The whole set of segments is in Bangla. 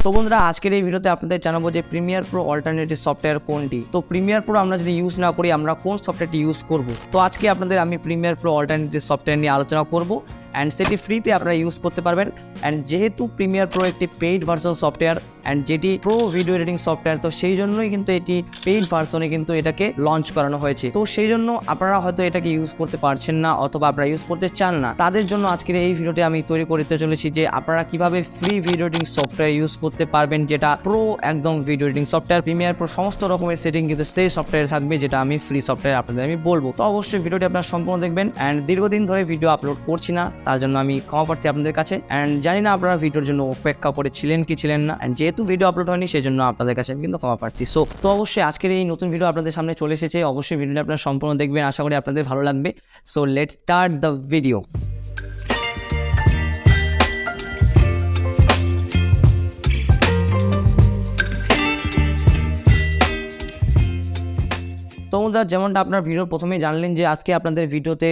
তো বন্ধুরা আজকের এই ভিডিওতে আপনাদের জানাবো যে প্রিমিয়ার প্রো অল্টারনেটিভ সফটওয়্যার কোনটি। তো প্রিমিয়ার প্রো আমরা যদি ইউজ না করি আমরা কোন সফটওয়্যারটি ইউজ করব। তো আজকে আপনাদের আমি প্রিমিয়ার প্রো অল্টারনেটিভ সফটওয়্যার নিয়ে আলোচনা করব অ্যান্ড সেটি ফ্রিতে আপনারা ইউজ করতে পারবেন। অ্যান্ড যেহেতু প্রিমিয়ার প্রো একটি পেইড ভার্সন সফটওয়্যার অ্যান্ড যেটি প্রো ভিডিও এডিটিং সফটওয়্যার, তো সেই জন্যই কিন্তু এটি পেইড ভার্সনে কিন্তু এটাকে লঞ্চ করানো হয়েছে। তো সেই জন্য আপনারা হয়তো এটাকে ইউজ করতে পারছেন না অথবা আপনারা ইউজ করতে চান না, তাদের জন্য আজকের এই ভিডিওটি আমি তৈরি করতে চলেছি যে আপনারা কিভাবে free video editing software use করতে পারবেন, যেটা প্রো একদম video editing software. Premiere Pro সমস্ত রকমের সেটিং কিন্তু সেই সফটওয়্যার থাকবে, যেটা আমি ফ্রি সফটওয়্যার আপনাদের আমি বলবো। তো অবশ্যই ভিডিওটি আপনারা সম্পূর্ণ দেখবেন। অ্যান্ড দীর্ঘদিন ধরে ভিডিও আপলোড করছি না, তার জন্য আমি ক্ষমা প্রার্থী আপনাদের কাছে। অ্যান্ড জানি না আপনারা ভিডিওর জন্য অপেক্ষা করেছিলেন কি ছিলেন না, অ্যান্ড যেহেতু ভিডিও আপলোড হয়নি সেই জন্য আপনাদের কাছে আমি কিন্তু ক্ষমা প্রার্থী। তো অবশ্যই আজকের এই নতুন ভিডিও আপনাদের সামনে চলে এসেছে, অবশ্যই ভিডিওটি আপনারা সম্পূর্ণ দেখবেন, আশা করি আপনাদের ভালো লাগবে। So let's start the video. তো বন্ধুরা যেমনটা আপনার ভিডিওর প্রথমেই জানলেন যে আজকে আপনাদের ভিডিওতে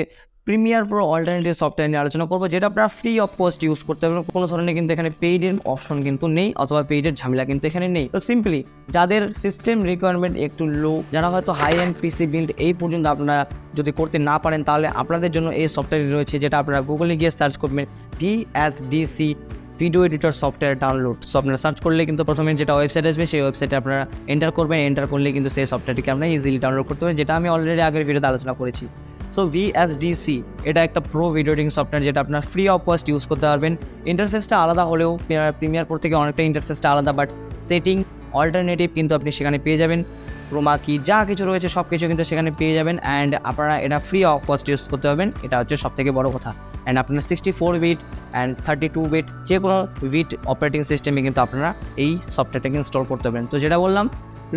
প্রিমিয়ার প্রো অল্টারনেটিভ সফটওয়্যার নিয়ে আলোচনা করবো, যেটা আপনারা ফ্রি অফ কস্ট ইউজ করতে পারবেন। কোনো ধরনের কিন্তু এখানে পেইডের অপশন কিন্তু নেই অথবা পেইডের ঝামেলা কিন্তু এখানে নেই। তো সিম্পলি যাদের সিস্টেম রিকোয়ারমেন্ট একটু লো, যারা হয়তো হাই এন্ড পিসি বিল্ড এই পর্যন্ত আপনারা যদি করতে না পারেন, তাহলে আপনাদের জন্য এই সফটওয়্যার রয়েছে, যেটা আপনারা গুগলে গিয়ে সার্চ করবেন VSDC video editor software download. So আপনারা সার্চ করলে কিন্তু প্রথমে যেটা ওয়েবসাইট আসবে সেই ওয়েবসাইটে আপনারা এন্টার করবেন, এন্টার করলে কিন্তু সেই সফটওয়্যারটিকে আপনারা ইজিলি ডাউনলোড করতে পারেন, যেটা আমি অলরেডি আগের ভিডিওতে আলোচনা করেছি। সো VSDC এটা একটা প্রো ভিডিও এডিটিং সফটওয়্যার, যেটা আপনার ফ্রি অফ কস্ট ইউজ করতে পারবেন। ইন্টারফেসটা আলাদা হলেও প্রিমিয়ার প্রো থেকে অনেকটা ইন্টারফেসটা আলাদা, বাট সেটিং অল্টারনেটিভ কিন্তু আপনি সেখানে পেয়ে যাবেন। ক্রোমা কি যা কিছু রয়েছে সব কিছু কিন্তু সেখানে পেয়ে যাবেন। অ্যান্ড আপনারা এটা ফ্রি অফ কস্ট ইউজ করতে পারবেন, এটা হচ্ছে সবথেকে বড় কথা। অ্যান্ড আপনারা 64 বিট অ্যান্ড 32 বিট যে কোনো বিট অপারেটিং সিস্টেমে কিন্তু আপনারা এই সফটওয়্যারটাকে ইনস্টল করতে পারেন। তো যেটা বললাম,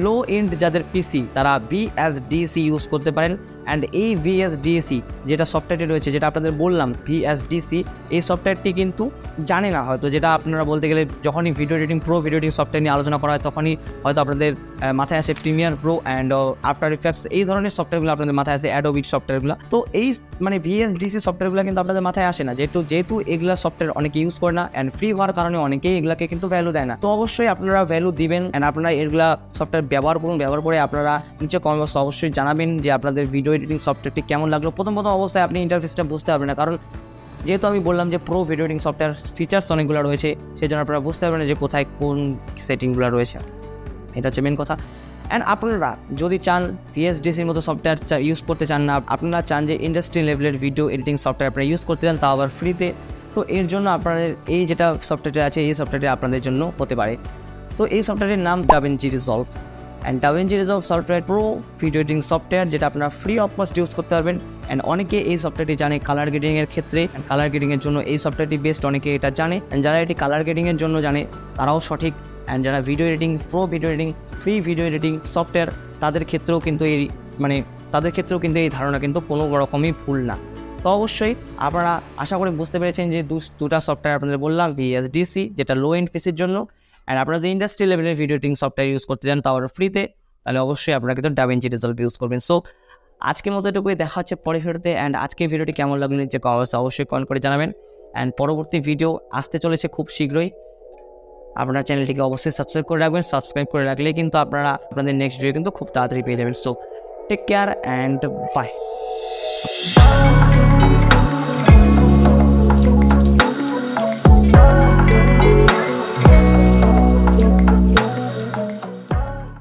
লো এন্ড যাদের পিসি তারা VSDC ইউজ করতে পারেন। অ্যান্ড এই VSDC যেটা সফটওয়্যারটি রয়েছে, যেটা আপনাদের বললাম VSDC, এই সফটওয়্যারটি কিন্তু জানে না হয়তো, যেটা আপনারা বলতে গেলে যখনই video editing pro video editing software নিয়ে আলোচনা করা হয় তখনই হয়তো আপনাদের মাথায় আসে Premiere Pro and after effects, এই ধরনের সফটওয়্যারগুলো আপনাদের মাথায় আসে, অ্যাডোবি সফটওয়্যারগুলো। তো এই মানে VSDC সফটওয়্যারগুলো কিন্তু আপনাদের মাথায় আসে না, যেহেতু এগুলা সফটওয়্যার অনেকে ইউজ করে না অ্যান্ড ফ্রি হওয়ার কারণে অনেকেই এগুলাকে কিন্তু ভ্যালু দেয় না। তো অবশ্যই আপনারা ভ্যালু দিবেন অ্যান্ড আপনারা এগুলা সফটওয়্যার ব্যবহার করুন। ব্যবহার করে আপনারা নিচে কমেন্ট বক্সে অবশ্যই জানাবেন যে আপনাদের ভিডিও এডিটিং সফটওয়্যারটি কেমন লাগলো। প্রথম অবস্থায় আপনি ইন্টারফেসটা বুঝতে পারবেন না, কারণ যেহেতু আমি বললাম যে pro video editing software features অনেকগুলো রয়েছে, সেই জন্য আপনারা বুঝতে পারবেন যে কোথায় কোন সেটিংগুলো রয়েছে, এটা হচ্ছে মেন কথা। অ্যান্ড আপনারা যদি চান VSDCর মতো সফটওয়্যার ইউজ করতে চান না, আপনারা চান যে ইন্ডাস্ট্রি লেভেলের ভিডিও এডিটিং সফটওয়্যার আপনারা ইউজ করতে চান, তাও আবার ফ্রিতে, তো এর জন্য আপনাদের এই যেটা সফটওয়্যারটি আছে এই সফটওয়্যারটি আপনাদের জন্য হতে পারে। তো এই সফটওয়্যারের নাম DaVinci Resolve। And DaVinci Resolve software pro video editing software, যেটা আপনারা ফ্রি অফ কস্ট ইউজ করতে পারবেন। অ্যান্ড অনেকে এই সফটওয়্যারটি জানে কালার গ্রেডিংয়ের ক্ষেত্রে, কালার গ্রেডিংয়ের জন্য এই সফটওয়্যারটি বেস্ট, অনেকে এটা জানে। অ্যান্ড যারা এটি কালার গ্রেডিংয়ের জন্য জানে তারাও সঠিক। অ্যান্ড যারা video editing pro video editing free video editing software তাদের ক্ষেত্রেও কিন্তু এই ধারণা কিন্তু কোনো রকমই ভুল না। তো অবশ্যই আপনারা আশা করে বুঝতে পেরেছেন যে দুটা সফটওয়্যার আপনাদের বললাম, VSDC যেটা লো এন্ড পিসির জন্য, অ্যান্ড আপনারা যদি ইন্ডাস্ট্রি লেভেলের ভিডিও এডিটিং সফটওয়্যার ইউজ করতে চান তাও ফ্রিতে, তাহলে অবশ্যই আপনারা কিন্তু DaVinci Resolve ইউজ করবেন। সো আজকের মতো এটুকুই, দেখা হচ্ছে পরে ভিডিওতে। অ্যান্ড আজকে ভিডিওটি কেমন লাগলো নিচে অবশ্যই কমেন্ট করে জানাবেন। অ্যান্ড পরবর্তী ভিডিও আসতে চলেছে খুব শীঘ্রই, আপনার চ্যানেলটিকে অবশ্যই সাবস্ক্রাইব করে রাখবেন। সাবস্ক্রাইব করে রাখলে কিন্তু আপনাদের নেক্সট ভিডিও কিন্তু খুব তাড়াতাড়ি পেয়ে যাবেন। So take care and by.